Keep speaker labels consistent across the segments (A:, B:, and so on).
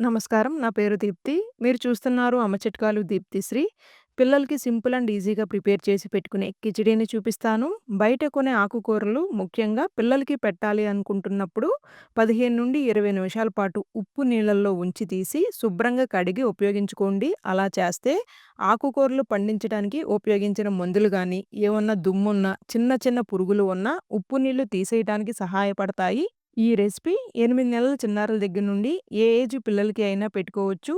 A: నమస్కారం. నా పేరు దీప్తి. మీరు చూస్తున్నారు అమ్మ చిట్కాలు దీప్తిశ్రీ. పిల్లలకి సింపుల్ అండ్ ఈజీగా ప్రిపేర్ చేసి పెట్టుకునే కిచిడీని చూపిస్తాను. బయట కొనే ఆకుకూరలు ముఖ్యంగా పిల్లలకి పెట్టాలి అనుకుంటున్నప్పుడు 15-20 నిమిషాల పాటు ఉప్పు నీళ్ళల్లో ఉంచి తీసి శుభ్రంగా కడిగి ఉపయోగించుకోండి. అలా చేస్తే ఆకుకూరలు పండించడానికి ఉపయోగించిన మందులు గానీ, ఏమన్నా దుమ్మున్నా, చిన్న చిన్న పురుగులు ఉన్నా ఉప్పు నీళ్లు తీసేయటానికి సహాయపడతాయి. ఈ రెసిపీ 8 నెలల చిన్నారుల దగ్గర నుండి ఏ ఏజ్ పిల్లలకి అయినా పెట్టుకోవచ్చు.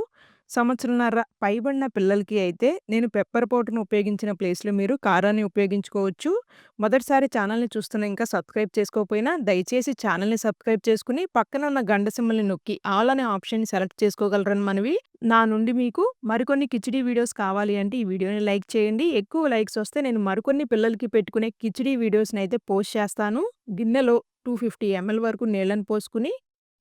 A: సంవత్సరంన్నర పైబడిన పిల్లలకి అయితే నేను పెప్పర్ పౌడర్‌ని ఉపయోగించిన ప్లేస్‌లో మీరు కారాన్ని ఉపయోగించుకోవచ్చు. మొదటిసారి ఛానల్‌ని చూస్తున్న ఇంకా సబ్స్క్రైబ్ చేసుకోకపోయినా దయచేసి ఛానల్‌ని సబ్స్క్రైబ్ చేసుకొని పక్కన ఉన్న గంట సింబల్‌ని నొక్కి ఆల్ అనే ఆప్షన్‌ని సెలెక్ట్ చేసుకోగలరని మనవి. నా నుండి మీకు మరికొన్ని కిచిడీ వీడియోస్ కావాలి అంటే ఈ వీడియోని లైక్ చేయండి. ఎక్కువ లైక్స్ వస్తే నేను మరికొన్ని పిల్లలకి పెట్టుకునే కిచిడీ వీడియోస్‌నైతే పోస్ట్ చేస్తాను. గిన్నెలో 250 ఎంఎల్ వరకు నీళ్ళని పోసుకొని,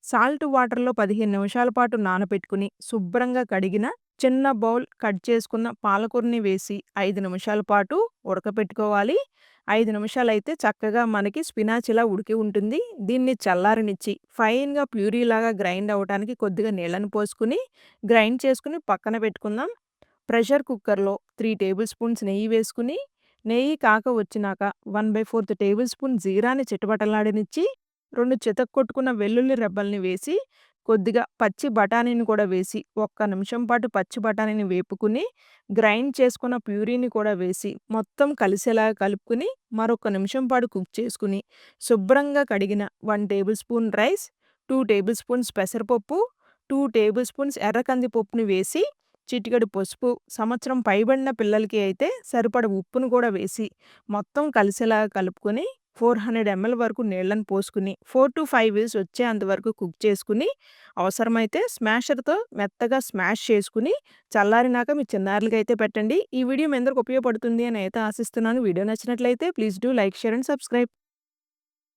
A: సాల్ట్ వాటర్‌లో 15 నిమిషాల పాటు నానబెట్టుకొని, శుభ్రంగా కడిగిన చిన్న బౌల్ కట్ చేసుకున్న పాలకూరని వేసి 5 నిమిషాల పాటు ఉడకపెట్టుకోవాలి. 5 నిమిషాలైతే చక్కగా మనకి స్పినాచ్ ఇలా ఉడికి ఉంటుంది. దీన్ని చల్లారనిచ్చి ఫైన్‌గా ప్యూరీలాగా గ్రైండ్ అవ్వటానికి కొద్దిగా నీళ్ళని పోసుకొని, గ్రైండ్ చేసుకొని పక్కన పెట్టుకుందాం. ప్రెషర్ కుక్కర్‌లో 3 టేబుల్ స్పూన్స్ నెయ్యి వేసుకొని, నెయ్యి కాక వచ్చినాక 1/4 టేబుల్ స్పూన్ జీరాని చిటపటలాడనిచ్చి, 2 చితక్కొట్టుకున్న వెల్లుల్లి రెబ్బల్ని వేసి, కొద్దిగా పచ్చి బఠానీని కూడా వేసి, ఒక్క నిమిషం పాటు పచ్చి బఠానీని వేపుకుని, గ్రైండ్ చేసుకున్న ప్యూరీని కూడా వేసి, మొత్తం కలిసేలాగా కలుపుకొని, మరొక నిమిషం పాటు కుక్ చేసుకుని, శుభ్రంగా కడిగిన 1 table spoon rice, 2 table spoons పెసరపప్పు, 2 టేబుల్ స్పూన్స్ ఎర్ర కందిపప్పుని వేసి, చిటికెడు పసుపు, సంవత్సరం పైబడిన పిల్లలకి అయితే సరిపడ ఉప్పును కూడా వేసి, మొత్తం కలిసేలాగా కలుపుకొని 400 ఎంఎల్ వరకు నీళ్ళని పోసుకుని 4-5 విజిల్స్ వచ్చేంత వరకు కుక్ చేసుకుని, అవసరమైతే స్మాషర్‌తో మెత్తగా స్మాష్ చేసుకుని, చల్లారినాక మీ చిన్నారులకైతే పెట్టండి. ఈ వీడియో మీ అందరికి ఉపయోగపడుతుంది అని అయితే ఆశిస్తున్నాను. వీడియో నచ్చినట్లయితే please do like, share and subscribe.